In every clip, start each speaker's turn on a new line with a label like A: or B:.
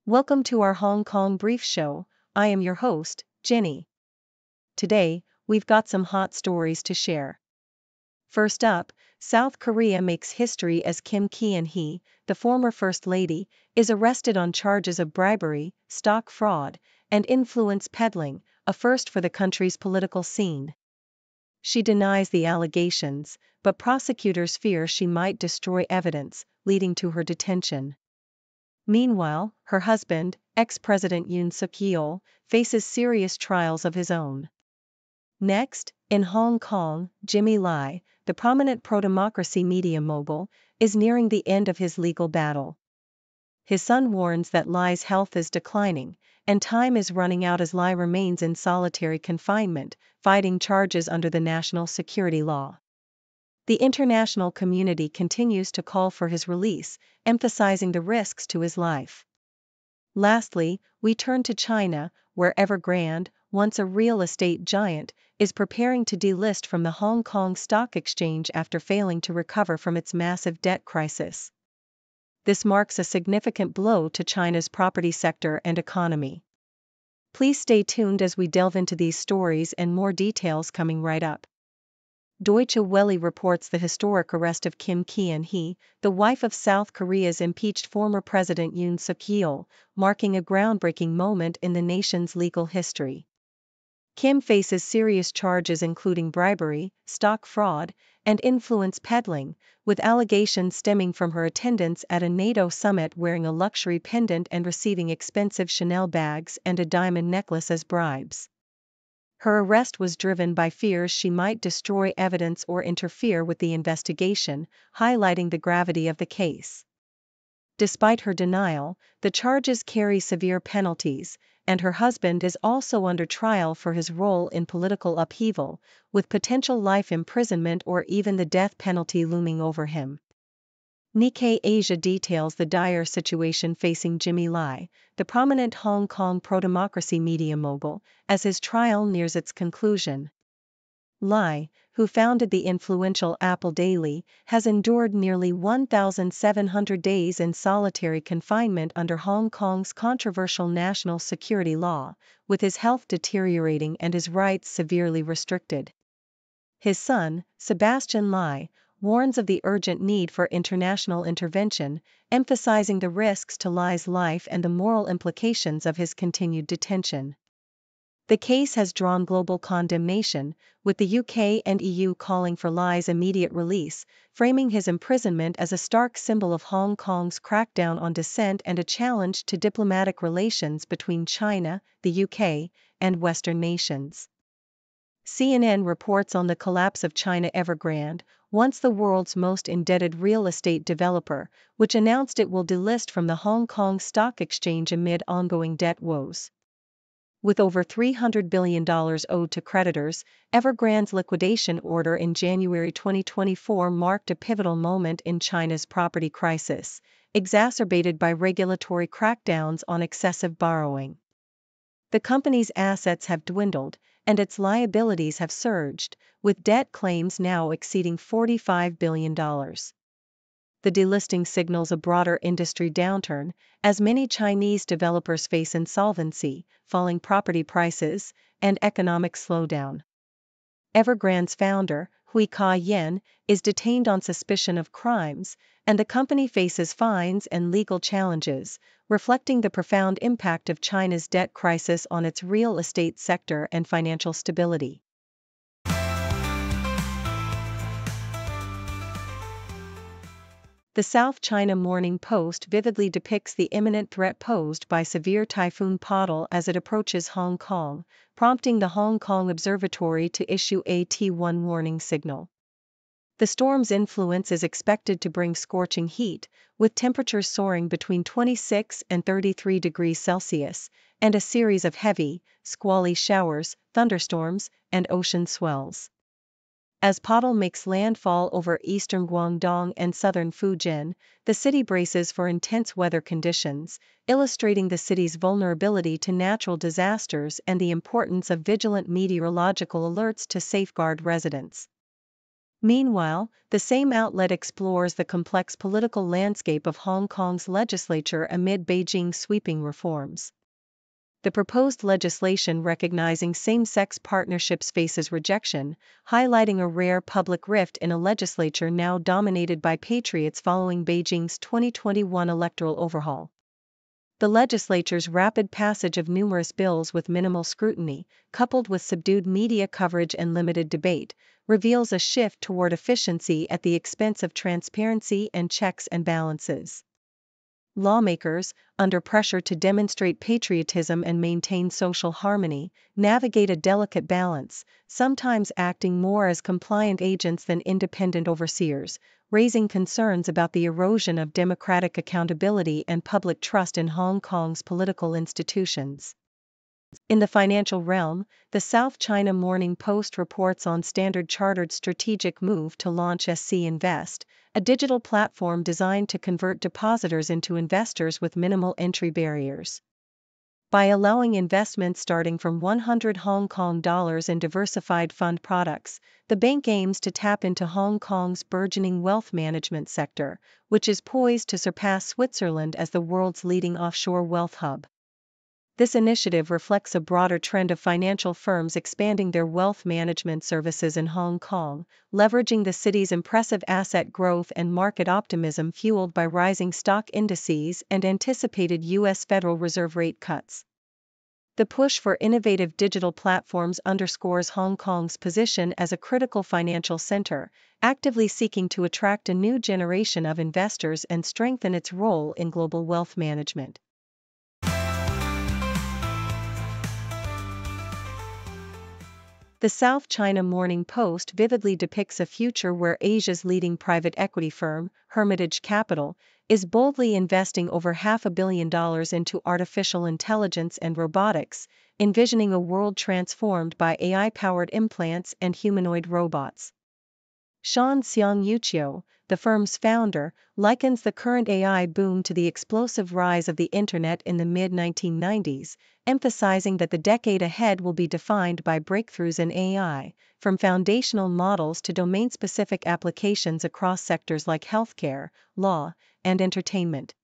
A: Welcome to our Hong Kong Brief Show. I am your host, Jenny. Today, we've got some hot stories to share. First up, South Korea makes history as Kim Keon Hee, the former First Lady, is arrested on charges of bribery, stock fraud, and influence peddling, a first for the country's political scene. She denies the allegations, but prosecutors fear she might destroy evidence, leading to her detention. Meanwhile, her husband, ex-President Yoon Suk Yeol, faces serious trials of his own. Next, in Hong Kong, Jimmy Lai, the prominent pro-democracy media mogul, is nearing the end of his legal battle. His son warns that Lai's health is declining, and time is running out as Lai remains in solitary confinement, fighting charges under the national security law. The international community continues to call for his release, emphasizing the risks to his life. Lastly, we turn to China, where Evergrande, once a real estate giant, is preparing to delist from the Hong Kong Stock Exchange after failing to recover from its massive debt crisis. This marks a significant blow to China's property sector and economy. Please stay tuned as we delve into these stories and more details coming right up. Deutsche Welle reports the historic arrest of Kim Keon Hee, the wife of South Korea's impeached former President Yoon Suk Yeol, marking a groundbreaking moment in the nation's legal history. Kim faces serious charges including bribery, stock fraud, and influence peddling, with allegations stemming from her attendance at a NATO summit wearing a luxury pendant and receiving expensive Chanel bags and a diamond necklace as bribes. Her arrest was driven by fears she might destroy evidence or interfere with the investigation, highlighting the gravity of the case. Despite her denial, the charges carry severe penalties, and her husband is also under trial for his role in political upheaval, with potential life imprisonment or even the death penalty looming over him. Nikkei Asia details the dire situation facing Jimmy Lai, the prominent Hong Kong pro-democracy media mogul, as his trial nears its conclusion. Lai, who founded the influential Apple Daily, has endured nearly 1,700 days in solitary confinement under Hong Kong's controversial national security law, with his health deteriorating and his rights severely restricted. His son, Sebastian Lai, warns of the urgent need for international intervention, emphasizing the risks to Lai's life and the moral implications of his continued detention. The case has drawn global condemnation, with the UK and EU calling for Lai's immediate release, framing his imprisonment as a stark symbol of Hong Kong's crackdown on dissent and a challenge to diplomatic relations between China, the UK, and Western nations. CNN reports on the collapse of China Evergrande, once the world's most indebted real estate developer, which announced it will delist from the Hong Kong Stock Exchange amid ongoing debt woes. With over $300 billion owed to creditors, Evergrande's liquidation order in January 2024 marked a pivotal moment in China's property crisis, exacerbated by regulatory crackdowns on excessive borrowing. The company's assets have dwindled, and its liabilities have surged, with debt claims now exceeding $45 billion. The delisting signals a broader industry downturn, as many Chinese developers face insolvency, falling property prices, and economic slowdown. Evergrande's founder, Hui Ka-yen, is detained on suspicion of crimes, and the company faces fines and legal challenges, reflecting the profound impact of China's debt crisis on its real estate sector and financial stability. The South China Morning Post vividly depicts the imminent threat posed by severe Typhoon Podal as it approaches Hong Kong, prompting the Hong Kong Observatory to issue a T1 warning signal. The storm's influence is expected to bring scorching heat, with temperatures soaring between 26 and 33 degrees Celsius, and a series of heavy, squally showers, thunderstorms, and ocean swells. As Podal makes landfall over eastern Guangdong and southern Fujian, the city braces for intense weather conditions, illustrating the city's vulnerability to natural disasters and the importance of vigilant meteorological alerts to safeguard residents. Meanwhile, the same outlet explores the complex political landscape of Hong Kong's legislature amid Beijing's sweeping reforms. The proposed legislation recognizing same-sex partnerships faces rejection, highlighting a rare public rift in a legislature now dominated by patriots following Beijing's 2021 electoral overhaul. The legislature's rapid passage of numerous bills with minimal scrutiny, coupled with subdued media coverage and limited debate, reveals a shift toward efficiency at the expense of transparency and checks and balances. Lawmakers, under pressure to demonstrate patriotism and maintain social harmony, navigate a delicate balance, sometimes acting more as compliant agents than independent overseers, raising concerns about the erosion of democratic accountability and public trust in Hong Kong's political institutions. In the financial realm, the South China Morning Post reports on Standard Chartered's strategic move to launch SC Invest, a digital platform designed to convert depositors into investors with minimal entry barriers. By allowing investments starting from 100 Hong Kong dollars in diversified fund products, the bank aims to tap into Hong Kong's burgeoning wealth management sector, which is poised to surpass Switzerland as the world's leading offshore wealth hub. This initiative reflects a broader trend of financial firms expanding their wealth management services in Hong Kong, leveraging the city's impressive asset growth and market optimism fueled by rising stock indices and anticipated U.S. Federal Reserve rate cuts. The push for innovative digital platforms underscores Hong Kong's position as a critical financial center, actively seeking to attract a new generation of investors and strengthen its role in global wealth management. The South China Morning Post vividly depicts a future where Asia's leading private equity firm, Hermitage Capital, is boldly investing over $500 million into artificial intelligence and robotics, envisioning a world transformed by AI-powered implants and humanoid robots. Sean Seong-Yuchio, the firm's founder, likens the current AI boom to the explosive rise of the Internet in the mid-1990s, emphasizing that the decade ahead will be defined by breakthroughs in AI, from foundational models to domain-specific applications across sectors like healthcare, law, and entertainment.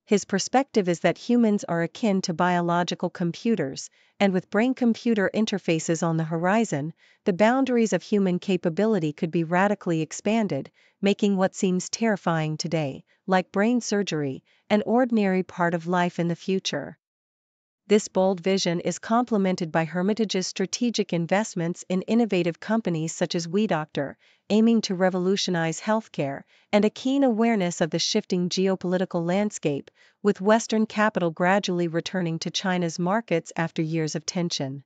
A: His perspective is that humans are akin to biological computers, and with brain-computer interfaces on the horizon, the boundaries of human capability could be radically expanded, making what seems terrifying today, like brain surgery, an ordinary part of life in the future. This bold vision is complemented by Hermitage's strategic investments in innovative companies such as WeDoctor, aiming to revolutionize healthcare, and a keen awareness of the shifting geopolitical landscape, with Western capital gradually returning to China's markets after years of tension.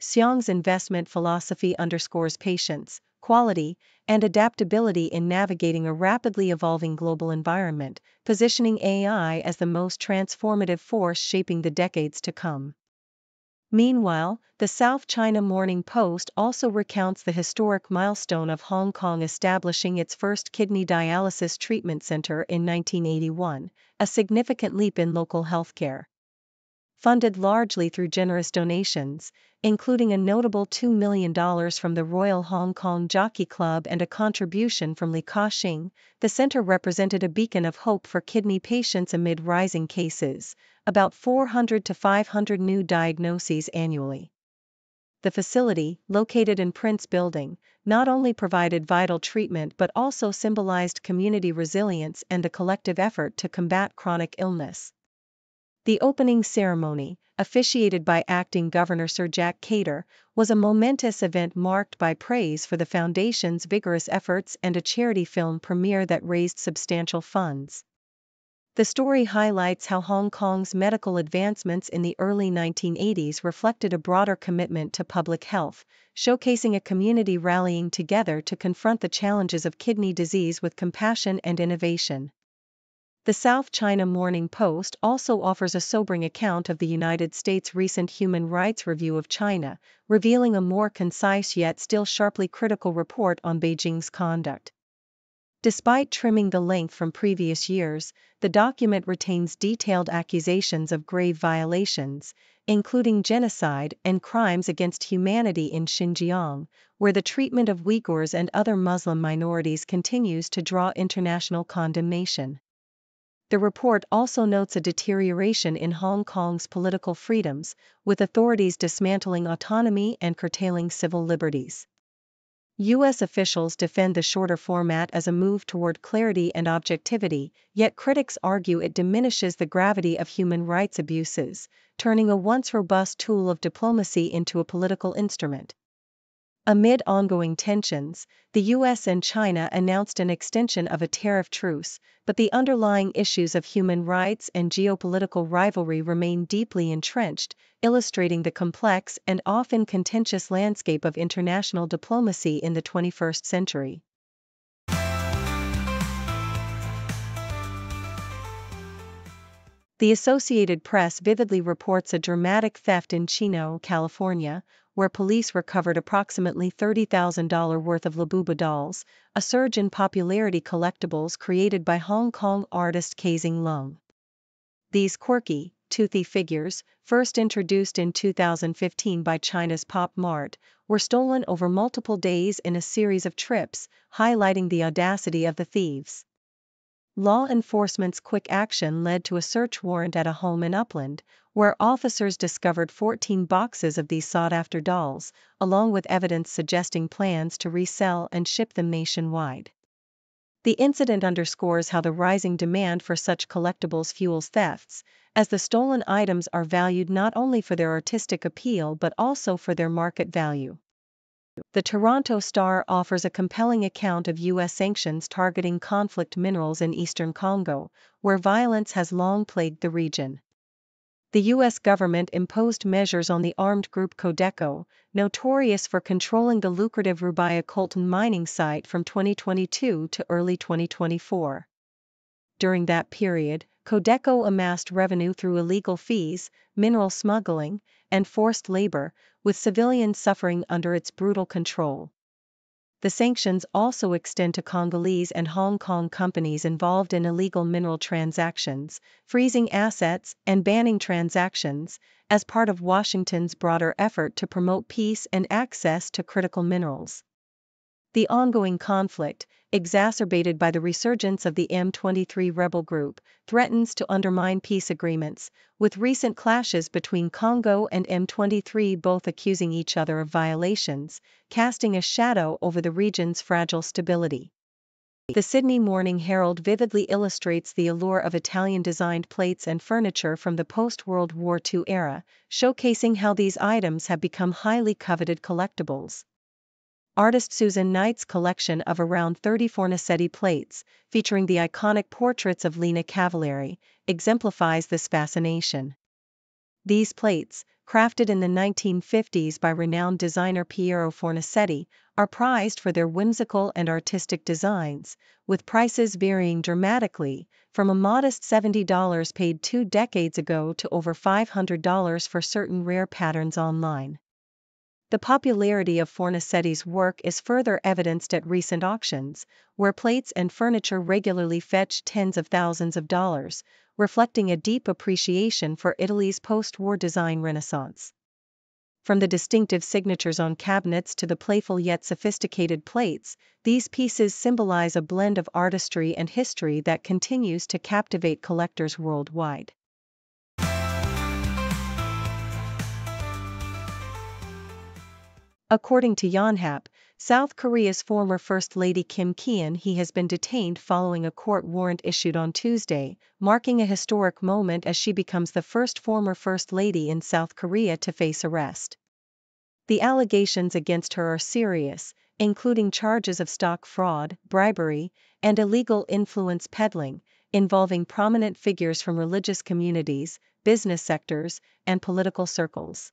A: Seong's investment philosophy underscores patience, quality, and adaptability in navigating a rapidly evolving global environment, positioning AI as the most transformative force shaping the decades to come. Meanwhile, the South China Morning Post also recounts the historic milestone of Hong Kong establishing its first kidney dialysis treatment center in 1981, a significant leap in local healthcare. Funded largely through generous donations, including a notable $2 million from the Royal Hong Kong Jockey Club and a contribution from Li Ka-shing, the center represented a beacon of hope for kidney patients amid rising cases, about 400 to 500 new diagnoses annually. The facility, located in Prince Building, not only provided vital treatment but also symbolized community resilience and a collective effort to combat chronic illness. The opening ceremony, officiated by acting Governor Sir Jack Cater, was a momentous event marked by praise for the foundation's vigorous efforts and a charity film premiere that raised substantial funds. The story highlights how Hong Kong's medical advancements in the early 1980s reflected a broader commitment to public health, showcasing a community rallying together to confront the challenges of kidney disease with compassion and innovation. The South China Morning Post also offers a sobering account of the United States' recent human rights review of China, revealing a more concise yet still sharply critical report on Beijing's conduct. Despite trimming the length from previous years, the document retains detailed accusations of grave violations, including genocide and crimes against humanity in Xinjiang, where the treatment of Uyghurs and other Muslim minorities continues to draw international condemnation. The report also notes a deterioration in Hong Kong's political freedoms, with authorities dismantling autonomy and curtailing civil liberties. U.S. officials defend the shorter format as a move toward clarity and objectivity, yet critics argue it diminishes the gravity of human rights abuses, turning a once robust tool of diplomacy into a political instrument. Amid ongoing tensions, the U.S. and China announced an extension of a tariff truce, but the underlying issues of human rights and geopolitical rivalry remain deeply entrenched, illustrating the complex and often contentious landscape of international diplomacy in the 21st century. The Associated Press vividly reports a dramatic theft in Chino, California, where police recovered approximately $30,000 worth of Labubu dolls, a surge in popularity collectibles created by Hong Kong artist Kazing Leung. These quirky, toothy figures, first introduced in 2015 by China's Pop Mart, were stolen over multiple days in a series of trips, highlighting the audacity of the thieves. Law enforcement's quick action led to a search warrant at a home in Upland, where officers discovered 14 boxes of these sought-after dolls, along with evidence suggesting plans to resell and ship them nationwide. The incident underscores how the rising demand for such collectibles fuels thefts, as the stolen items are valued not only for their artistic appeal but also for their market value. The Toronto Star offers a compelling account of U.S. sanctions targeting conflict minerals in eastern Congo, where violence has long plagued the region. The U.S. government imposed measures on the armed group Codeco, notorious for controlling the lucrative Rubaya-Colton mining site from 2022 to early 2024. During that period, Codeco amassed revenue through illegal fees, mineral smuggling, and forced labor, with civilians suffering under its brutal control. The sanctions also extend to Congolese and Hong Kong companies involved in illegal mineral transactions, freezing assets and banning transactions, as part of Washington's broader effort to promote peace and access to critical minerals. The ongoing conflict, exacerbated by the resurgence of the M23 rebel group, threatens to undermine peace agreements, with recent clashes between Congo and M23 both accusing each other of violations, casting a shadow over the region's fragile stability. The Sydney Morning Herald vividly illustrates the allure of Italian-designed plates and furniture from the post-World War II era, showcasing how these items have become highly coveted collectibles. Artist Susan Knight's collection of around 30 Fornasetti plates, featuring the iconic portraits of Lina Cavalieri, exemplifies this fascination. These plates, crafted in the 1950s by renowned designer Piero Fornasetti, are prized for their whimsical and artistic designs, with prices varying dramatically, from a modest $70 paid 2 decades ago to over $500 for certain rare patterns online. The popularity of Fornasetti's work is further evidenced at recent auctions, where plates and furniture regularly fetch tens of thousands of dollars, reflecting a deep appreciation for Italy's post-war design renaissance. From the distinctive signatures on cabinets to the playful yet sophisticated plates, these pieces symbolize a blend of artistry and history that continues to captivate collectors worldwide. According to Yonhap, South Korea's former First Lady Kim Keon Hee has been detained following a court warrant issued on Tuesday, marking a historic moment as she becomes the first former First Lady in South Korea to face arrest. The allegations against her are serious, including charges of stock fraud, bribery, and illegal influence peddling, involving prominent figures from religious communities, business sectors, and political circles.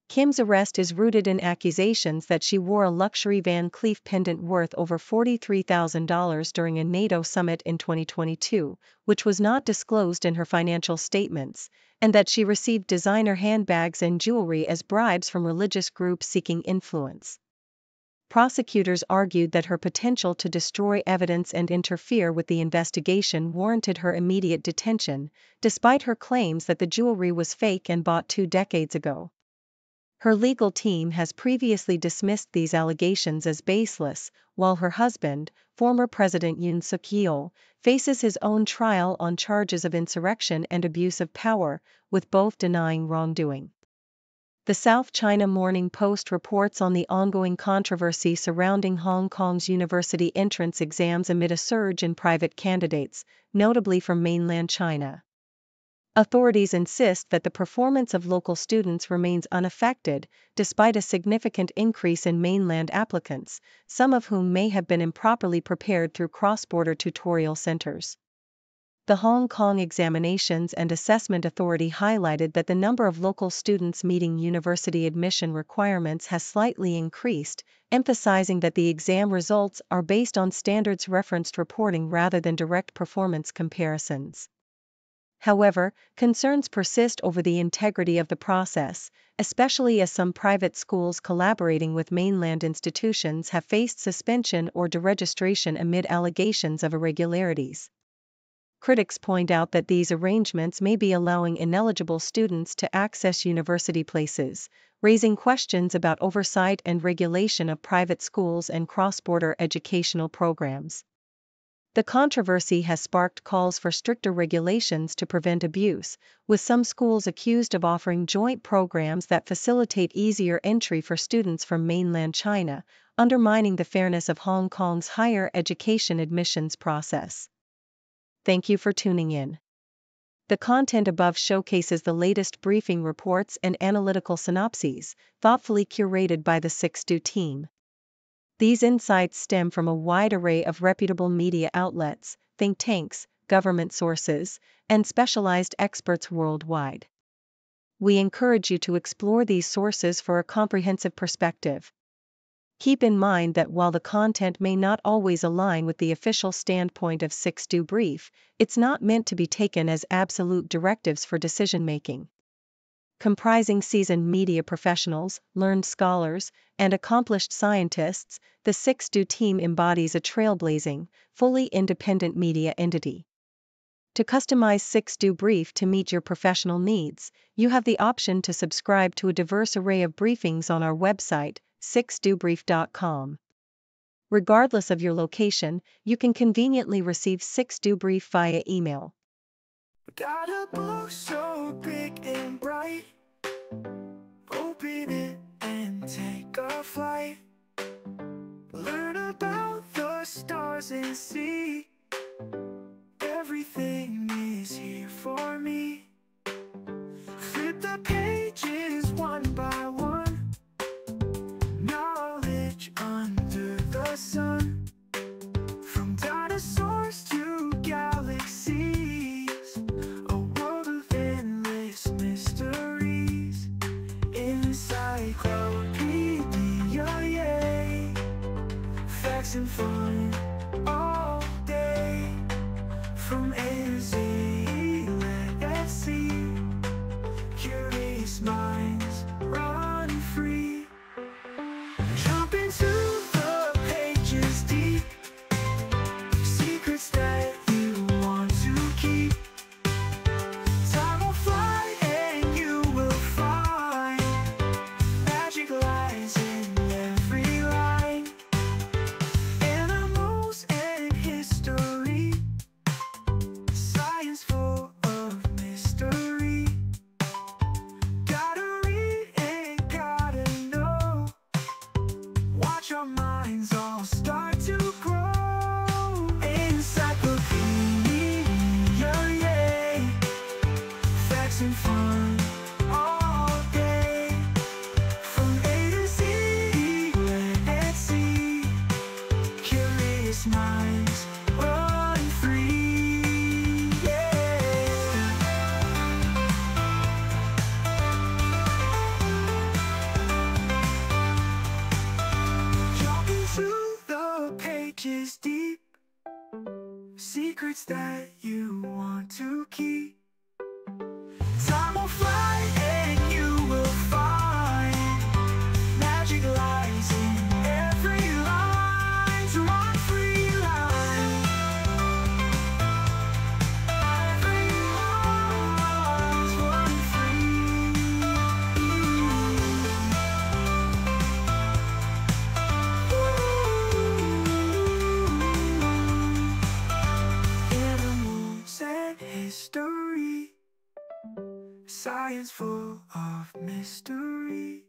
A: Kim's arrest is rooted in accusations that she wore a luxury Van Cleef pendant worth over $43,000 during a NATO summit in 2022, which was not disclosed in her financial statements, and that she received designer handbags and jewelry as bribes from religious groups seeking influence. prosecutors argued that her potential to destroy evidence and interfere with the investigation warranted her immediate detention, despite her claims that the jewelry was fake and bought 2 decades ago. Her legal team has previously dismissed these allegations as baseless, while her husband, former President Yoon Suk Yeol, faces his own trial on charges of insurrection and abuse of power, with both denying wrongdoing. The South China Morning Post reports on the ongoing controversy surrounding Hong Kong's university entrance exams amid a surge in private candidates, notably from mainland China. Authorities insist that the performance of local students remains unaffected, despite a significant increase in mainland applicants, some of whom may have been improperly prepared through cross-border tutorial centers. The Hong Kong Examinations and Assessment Authority highlighted that the number of local students meeting university admission requirements has slightly increased, emphasizing that the exam results are based on standards-referenced reporting rather than direct performance comparisons. However, concerns persist over the integrity of the process, especially as some private schools collaborating with mainland institutions have faced suspension or deregistration amid allegations of irregularities. Critics point out that these arrangements may be allowing ineligible students to access university places, raising questions about oversight and regulation of private schools and cross-border educational programs. The controversy has sparked calls for stricter regulations to prevent abuse, with some schools accused of offering joint programs that facilitate easier entry for students from mainland China, undermining the fairness of Hong Kong's higher education admissions process. Thank you for tuning in. The content above showcases the latest briefing reports and analytical synopses, thoughtfully curated by the 6Do team. These insights stem from a wide array of reputable media outlets, think tanks, government sources, and specialized experts worldwide. We encourage you to explore these sources for a comprehensive perspective. Keep in mind that while the content may not always align with the official standpoint of 6Do Brief, it's not meant to be taken as absolute directives for decision-making. Comprising seasoned media professionals, learned scholars, and accomplished scientists, the 6Do team embodies a trailblazing, fully independent media entity. To customize 6Do Brief to meet your professional needs, you have the option to subscribe to a diverse array of briefings on our website, 6dobrief.com. Regardless of your location, you can conveniently receive 6Do Brief via email.
B: Got a blue so big and bright. Open it and take a flight. Learn about the stars and sea. Everything is here for me. Flip the pages one by one. Knowledge under the sun. From dinosaurs to galaxies. A world of endless mysteries. Encyclopedia, yay. Facts and fun all day. From A to Z, let's see. Curious minds run free. Jump into the pages deep. Secrets that you want to keep. Time will fly and you will find. Magic lies in every line. Animals and history. Science full of mystery. Gotta read and gotta know. Watch our minds all start to grow. Encyclopedia, yay. Facts and fun all day. From A to Z, let's see. Curious minds run free, yeah. Jump into the pages deep. Secrets that you want to keep. Time will fly and you will find. Magic lies in every ancient history, science full of mystery.